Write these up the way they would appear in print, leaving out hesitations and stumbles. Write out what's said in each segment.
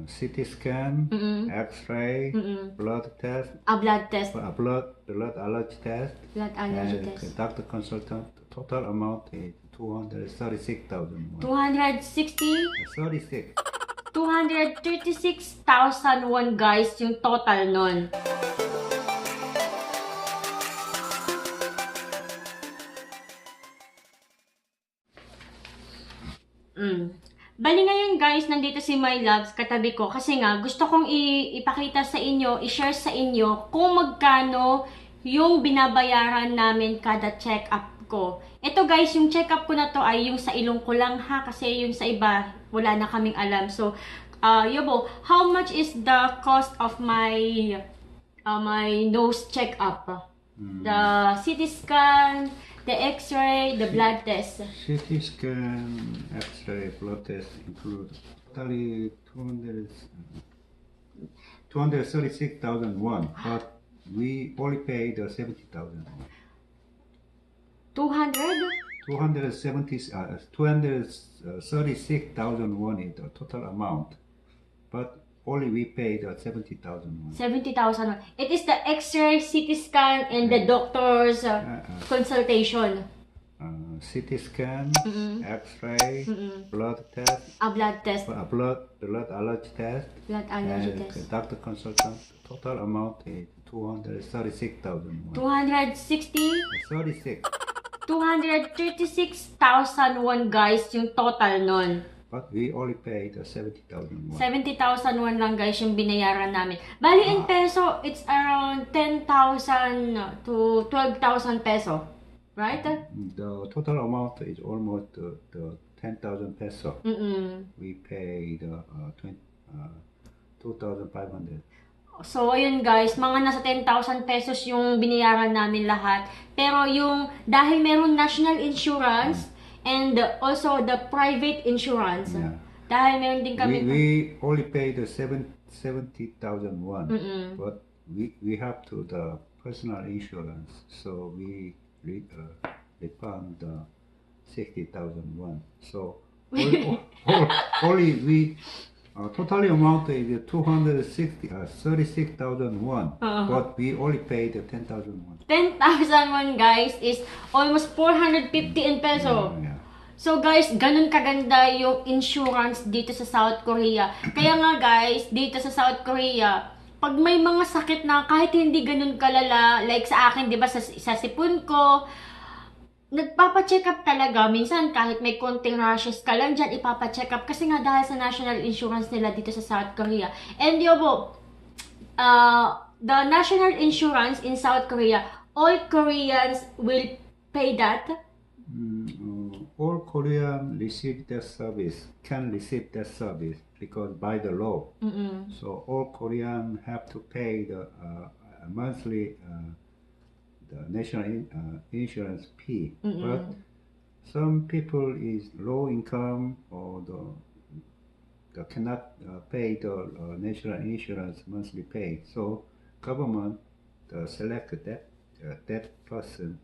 CT scan, X-ray, blood test, blood test. Blood allergy test, Blood allergy and test. doctor consultant. The total amount is 236,000 won. 260? 36. 236,000 won, guys, yung total nun. Bali ngayon, guys, nandito si My Loves katabi ko kasi nga gusto kong ipakita sa inyo, i-share sa inyo kung magkano yung binabayaran namin kada check-up ko. Ito, guys, yung check-up ko na to ay yung sa ilong ko lang, ha, kasi yung sa iba wala na kaming alam. So, Yobo, how much is the cost of my my nose check-up? The CT scan, the X-ray, the blood test. CT scan, X-ray, blood test include totally 236,000 won, but we only paid 70,000 won. 236,000 won is the total amount, but only we paid 70,000 won. 70,000. It is the X-ray, CT scan, and the doctor's consultation. CT scan, X-ray, blood test, Blood test. blood allergy test, Blood allergy and test. doctor consultant. Total amount is 236,000 won. 260? 36. 236,000 won, guys, yung total nun. But we only paid 70,000 won. 70,000 won lang, guys, yung binayaran namin. Bali, in peso, it's around 10,000 to 12,000 peso. Right? The total amount is almost the 10,000 peso. We paid 2,500. So, ayun, guys, mga nasa 10,000 pesos yung binayaran namin lahat. Pero yung, dahil meron national insurance, and also the private insurance. Yeah. Dahil meron din kami... We only paid 70,000 won, but we have to the personal insurance, so we refund 60,000 won. So only we totally amount is 36,000 won, but we only paid 10,000 won. 10,000 won, guys, is almost 450 in peso. Yeah. So, guys, ganun kaganda yung insurance dito sa South Korea. Kaya nga, guys, dito sa South Korea, pag may mga sakit na kahit hindi ganun kalala, like sa akin, di ba, sa sipon ko, nagpapacheck up talaga. Minsan, kahit may konting rashes ka lang dyan, ipapacheck up. Kasi nga, dahil sa national insurance nila dito sa South Korea. And, Yobo, the national insurance in South Korea, all Koreans will pay that? All Korean receive that service, can receive that service because by the law. So all Korean have to pay the monthly the national insurance fee. But some people is low income or the cannot pay the national insurance monthly pay. So government select that person.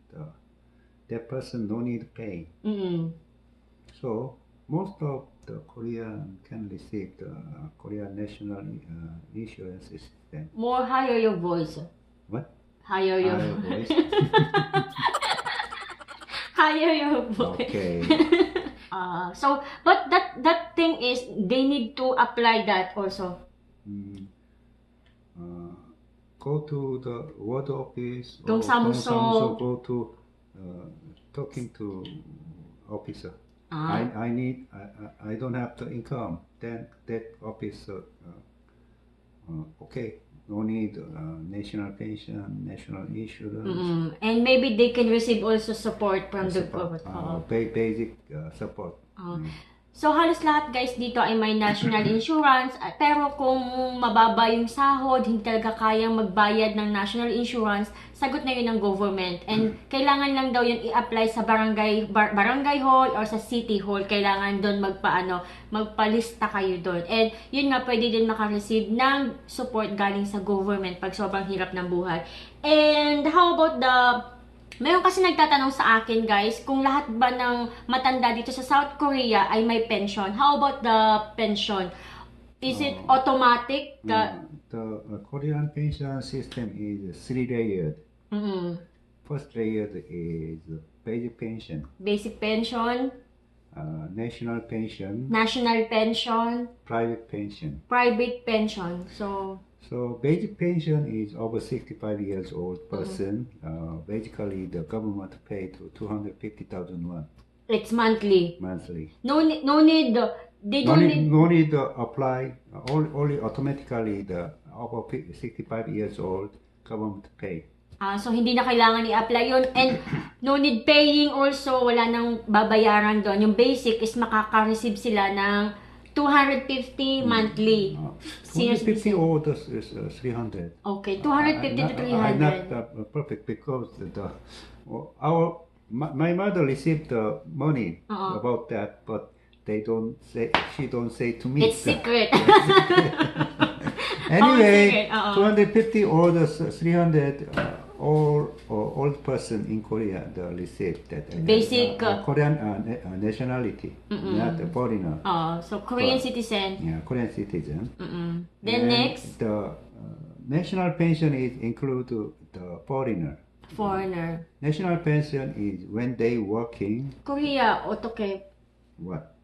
That person no need pay. So most of the Korean can receive the Korean national insurance system. More higher your voice. What? Higher your voice. Higher your voice. Okay. So, but that thing is they need to apply that also. Go to the ward office. Dong Samuso. Go to talking to officer. I don't have the income. Then that officer, okay, no need national pension, national insurance. And maybe they can receive also support from the government. Basic support. So, halos lahat, guys, dito ay may national insurance. Pero kung mababa yung sahod, hindi talaga kayang magbayad ng national insurance, sagot na yun ng government. And kailangan lang daw yun i-apply sa barangay hall or sa city hall. Kailangan doon magpalista kayo doon. And yun nga, pwede din makareceive ng support galing sa government pag sobrang hirap ng buhay. And how about Meron kasi nagtatanong sa akin, guys, kung lahat ba ng matanda dito sa South Korea ay may pension. How about the pension? Is it automatic? The Korean pension system is 3-layered. First layer is basic pension. Basic pension. National pension. National pension. Private pension. Private pension. So basic pension is over 65 years old person. Basically, the government pay to 250,000 won. It's monthly. Monthly. No need. They don't need. No need to apply. Only automatically the over 65 years old government pay. So hindi na kailangan i-apply yun. And no need paying also. Wala nang babayaran doon. Yung basic is makaka-receive sila ng 250 monthly. 250 or is 300. Okay, 250 to 300. I'm not perfect because my mother received the money about that, but they don't say. She don't say to me. It's secret. Anyway, 250 or the 300. All person in Korea receive that basic Korean nationality, not a foreigner. So Korean citizen. Yeah, Korean citizen. Then next, the national pension is include the foreigner. Foreigner. National pension is when they working. Korea, okay. What?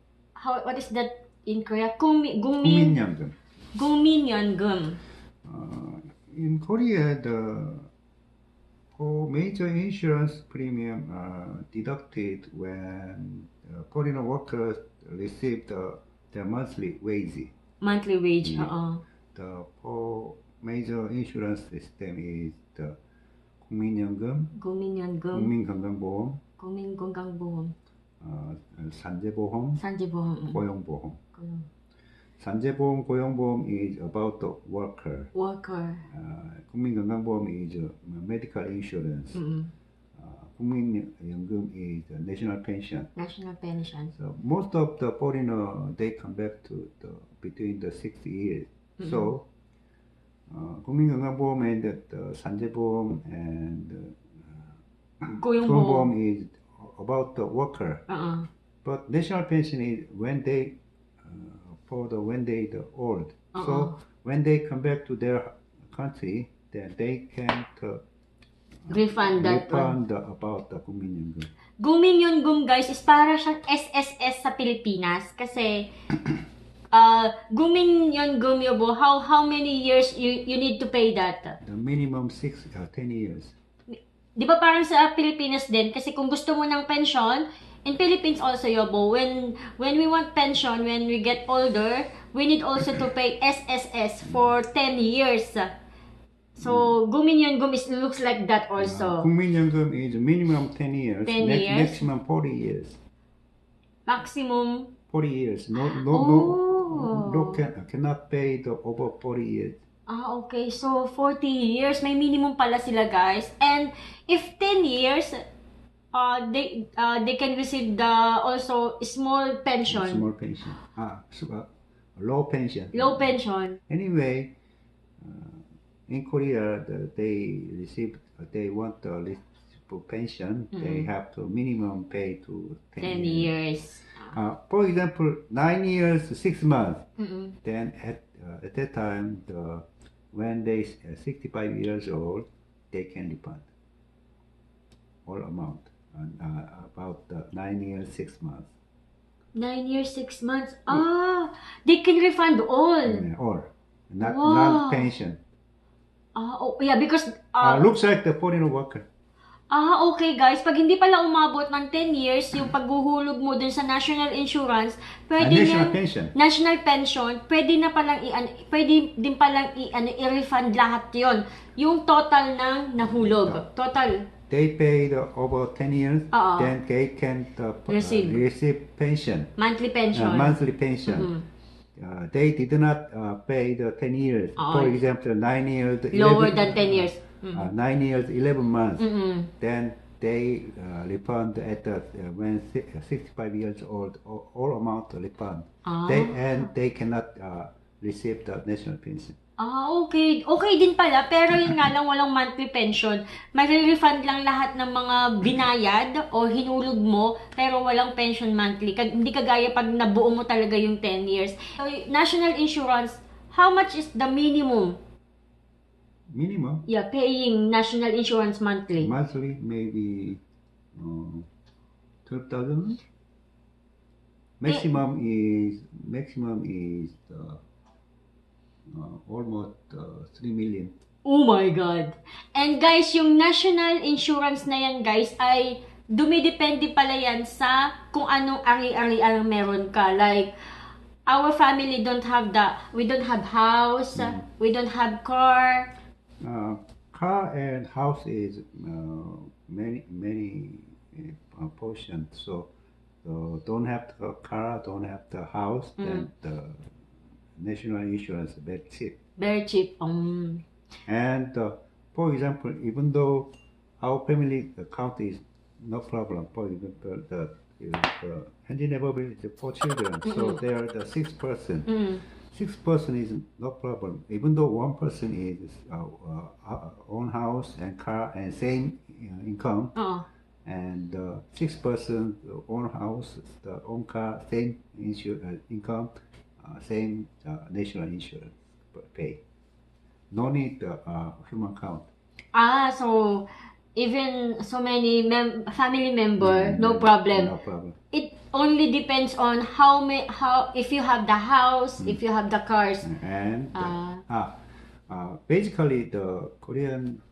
What is that in Korea? 국민연금. 국민연금. In Korea, all major insurance premium deducted when foreign workers receive their monthly wage. Monthly wage, The major insurance system is the 국민연금, 국민건강보험, 국민건강보험, 산재보험, 고용보험. 산재보험, 고용보험 is about the worker. 국민건강보험 is medical insurance. 국민연금 is national pension. National pension. So most of the foreigner they come back to between the 60 years. So 국민건강보험 and the 산재보험 and 고용보험 is about the worker. But national pension is when they old. So when they come back to their country, then they can refund about the 국민연금. 국민연금, guys, is para siyang SSS sa Pilipinas kasi 국민연금 yobo, how many years you need to pay that? The minimum 10 years. Di ba parang sa Pilipinas din kasi kung gusto mo ng pension, in Philippines also, yobo, when we want pension, when we get older, we need also to pay SSS for 10 years. So, 국민연금 looks like that also. 국민연금 is minimum 10 years. 10 years. Maximum 40 years. Maximum 40 years. No, cannot pay the over 40 years. Okay. So, 40 years. May minimum pala sila, guys. And if 10 years, they can receive the also small pension. Small pension. Low pension. Low pension. Anyway, in Korea, they want the pension. They have to minimum pay to 10 years. For example, 9 years, 6 months. Then at that time, when they 65 years old, they can refund all amount. About 9 years, 6 months. 9 years, 6 months. They can refund all. Not pension. Yeah, because looks like the foreign worker. Okay, guys. Pag hindi pala umabot ng 10 years, yung paghuhulog mo dun sa national insurance, national pension, pwede na palang pwede din palang i-refund lahat 'yon. Yung total ng nahulog. Total. They paid over 10 years, then they can receive pension. Monthly pension. Monthly pension. They did not pay the 10 years. For example, 9 years. Lower than 10 years. 9 years, 11 months. Then they refund at when 65 years old, all amount refund. They cannot receive the national pension. Ah, okay. Okay din pala, pero yun nga lang walang monthly pension. May-refund lang lahat ng mga binayad o hinulog mo, pero walang pension monthly. Hindi kagaya pag nabuo mo talaga yung 10 years. So, national insurance, how much is the minimum? Minimum? Yeah, paying national insurance monthly. Monthly, maybe 12,000. Maximum is almost 3 million. Oh my God! And guys, yung national insurance na yan guys ay dumidepende pala yan sa kung anong ari-ari ang meron ka. Like, our family we don't have house, we don't have car. Car and house is many portions. So don't have the car, don't have the house, then the national insurance is very cheap. Very cheap. And for example, even though our family account is no problem, for example, the Hanjin is 4 children, so they are the 6 person. 6 person is no problem, even though 1 person is own house and car and same income. And 6 person own house, the own car, same income, same national insurance pay. No need human count. So even so many family member, no problem. No problem. It only depends on if you have the house, if you have the cars. And basically the Korean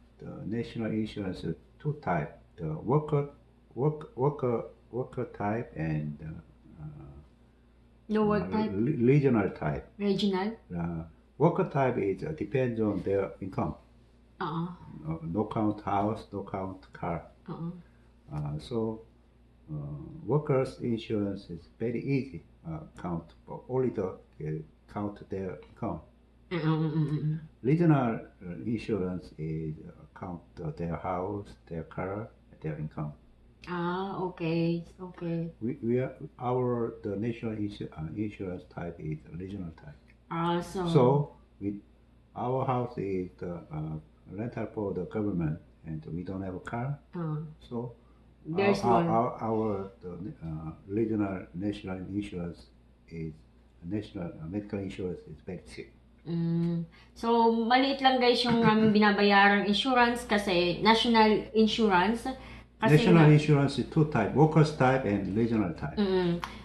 national insurance is 2 types: the worker type and No work type. Regional type. Regional. Worker type is depends on their income. No count house, no count car. So workers' insurance is very easy count, but only count their income. Regional insurance is count their house, their car, their income. Okay. The national insurance type is regional type. So with our house is rental for the government, and we don't have a car. So our regional national insurance is national medical insurance is very cheap. So maliit lang guys yung binabayarang insurance kasi national insurance. National insurance is 2 type, workers type and regional type.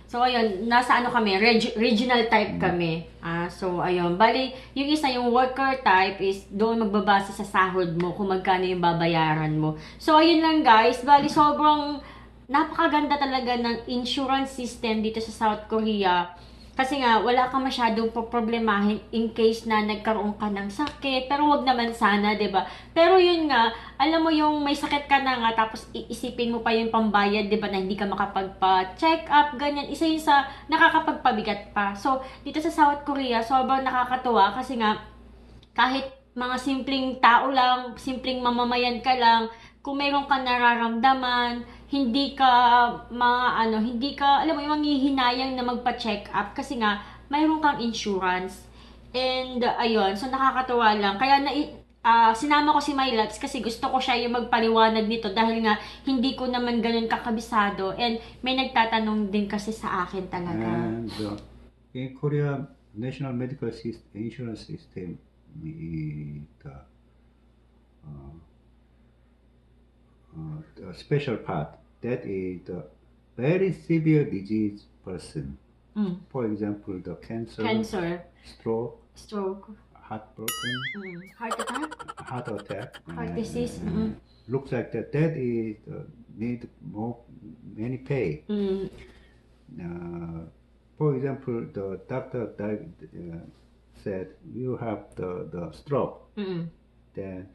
So ayun, nasa kami, regional type kami. So ayun, bali yung isa yung worker type is doon magbabase sa sahod mo kung magkano yung babayaran mo. So ayun lang guys, bali sobrang napakaganda talaga ng insurance system dito sa South Korea. Kasi nga, wala ka masyadong problemahin in case na nagkaroon ka ng sakit. Pero wag naman sana, 'di ba? Pero yun nga, alam mo yung may sakit ka na nga, tapos iisipin mo pa yung pambayad, 'di ba, na hindi ka makapagpa-check up, ganyan. Isa yun sa nakakapagpabigat pa. So, dito sa South Korea, sobrang nakakatuwa kasi nga, kahit mga simpleng tao lang, simpleng mamamayan ka lang, kung mayroon ka nararamdaman, hindi ka alam mo yung manghihinayang na magpa-check up kasi nga mayroon kang insurance. And ayun, so nakakatuwa lang. Kaya sinama ko si My Loves kasi gusto ko siya yung magpaliwanag nito dahil nga hindi ko naman ganun kakabisado, and may nagtatanong din kasi sa akin talaga. And in Korea, National Medical Insurance System is the special part that is the very severe disease person. For example, the cancer, stroke, heartbroken, heart attack, heart disease. Looks like that is need many pay. For example, the doctor said you have the stroke. Then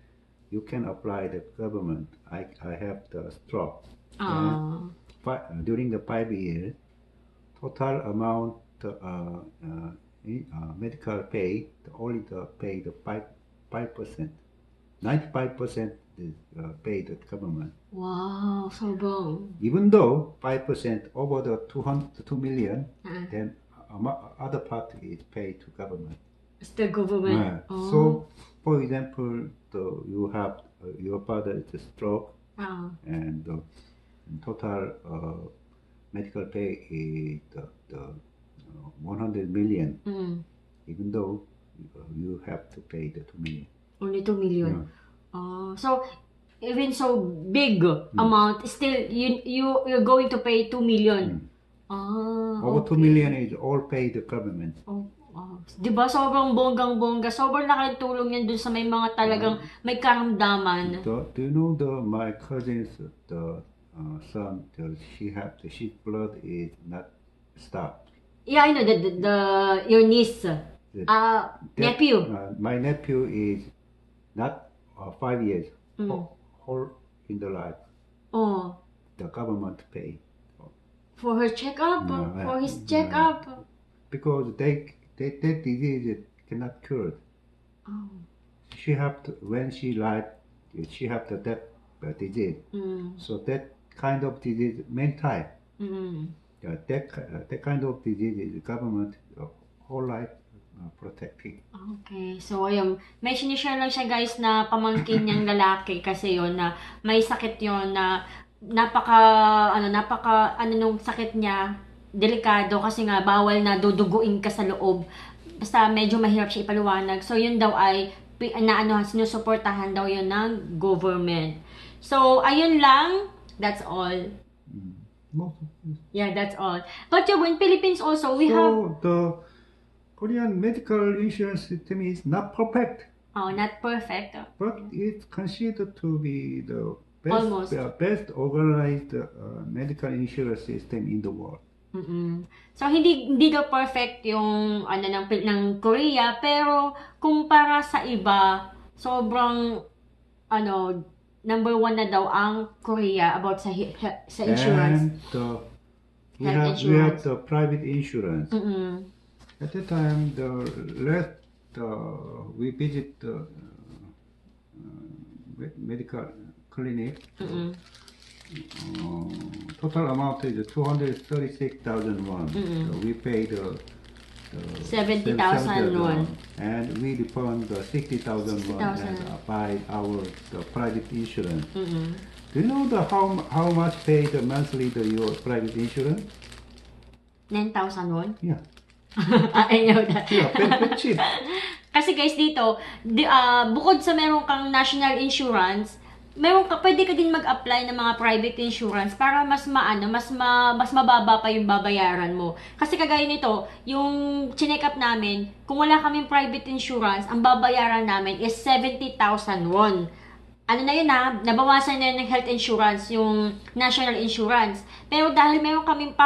you can apply the government. I have the stroke. During the 5 years, total amount medical pay, only pay the 5%. 95% is paid the government. Wow, so bong. Even though 5% over the 2 million, then other part is paid to government. It's the government. Yeah. Oh. So, for example, you have your father is a stroke, and total medical pay is the 100 million. Even though you have to pay the 2 million. Only 2 million. So even so big amount, still you're going to pay 2 million. Over 2 million is all paid the government. Diba sobrang bonggang-bongga, sobrang laking tulong yan dun sa may mga talagang may karamdaman. Do you know my cousin's son? His blood is not stopped. Yeah, I know your niece, nephew. My nephew is not 5 years whole in the life. The government pay for her checkup, for his checkup. Because that disease cannot cure. She have to, when she lied, she have that disease. So that kind of disease, main type. That kind of disease is government whole life protecting. Okay, so ayun, may sinishare lang siya guys na pamangkin niyang lalaki kasi yon na may sakit yon na napaka nung sakit niya, delikado kasi nga bawal na duduguin ka sa loob. Basta medyo mahirap siya ipaliwanag. So yun daw ay sinusuportahan daw yun ng government. So ayun lang, that's all. Yeah, that's all. But in Philippines also we have the Korean medical insurance system is not perfect. Not perfect. But it's considered to be the best organized medical insurance system in the world. So hindi daw perfect yung ng Korea, pero kumpara sa iba, sobrang number 1 na daw ang Korea about sa insurance. And we have the private insurance. At the time, we visit the medical clinic. Total amount is 236,000 won. So we paid 70,000 won. And we refund 60,000 won by our private insurance. Do you know how much paid monthly your private insurance? 9,000 won? Yeah. I know that. Yeah, very cheap. Kasi guys dito, bukod sa meron kang national insurance, pwede ka din mag-apply ng mga private insurance para mas mababa pa yung babayaran mo. Kasi kagaya nito, yung chinek up namin, kung wala kaming private insurance, ang babayaran namin is 70,000 won. Nabawasan na yun ng health insurance, yung national insurance. Pero dahil meron kaming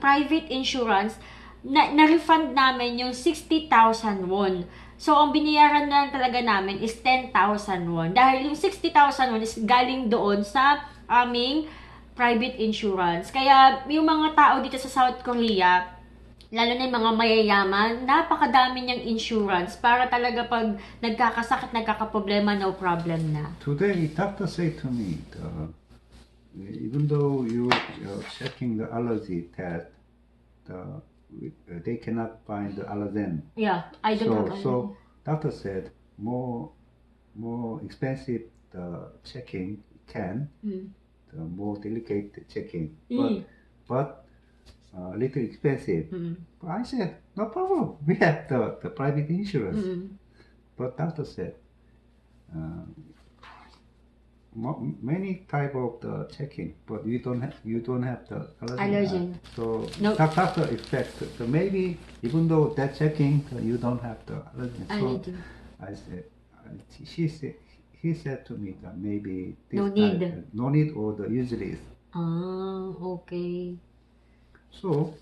private insurance, na-refund namin yung 60,000 won. So, ang binayaran na talaga namin is 10,000 won. Dahil yung 60,000 won is galing doon sa aming private insurance. Kaya, yung mga tao dito sa South Korea, lalo na yung mga mayayaman, napakadami niyang insurance para talaga pag nagkakasakit, nagkakaproblema, no problem na. Today, doctor said to me, even though you're checking the allergy test, they cannot find the allergen. Yeah, I don't know. So doctor said more expensive the checking the more delicate checking, but little expensive. But I said no problem. We have the private insurance. But doctor said many type of the checking, but you don't have the allergen. So doctor expect. So maybe even though that checking you don't have the allergen. So I said, he said to me that maybe this no need or the usually is. Okay. So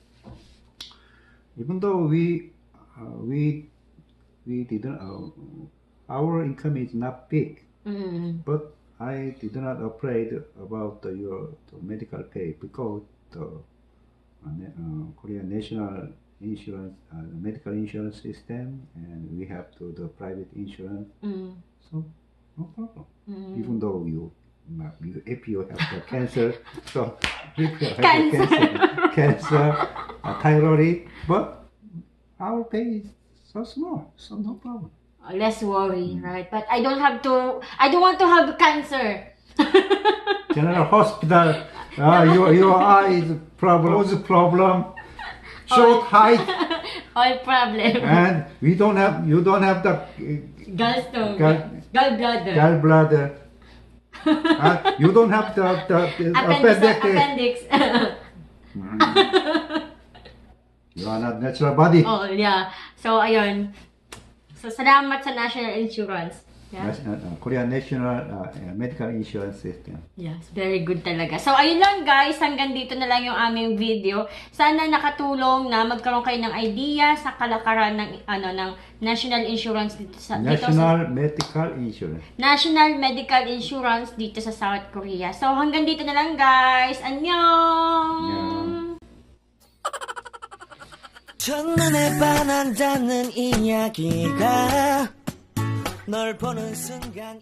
even though we didn't our income is not big, but I did not afraid about your medical pay because the Korean national insurance, medical insurance system, and we have the private insurance. So no problem. Even though if you have the cancer, so if you have the cancer, thyroid, but our pay is so small, so no problem. Less worry, right? But I don't want to have cancer. General hospital, your eye is problem, short height, All problem. and you don't have the Gallstone. Gallbladder. gallbladder. You don't have the Appendix. You are not natural body. Oh, yeah. So, ayun. So, salamat sa National Insurance. Yeah? Korean National Medical Insurance System. Yes, very good talaga. So, ayun lang guys. Hanggang dito na lang yung aming video. Sana nakatulong na magkaroon kayo ng idea sa kalakaran ng, ng National Insurance dito sa... Medical Insurance. National Medical Insurance dito sa South Korea. So, hanggang dito na lang guys. Annyeong! 첫눈에 반한다는 이야기가 널 보는 순간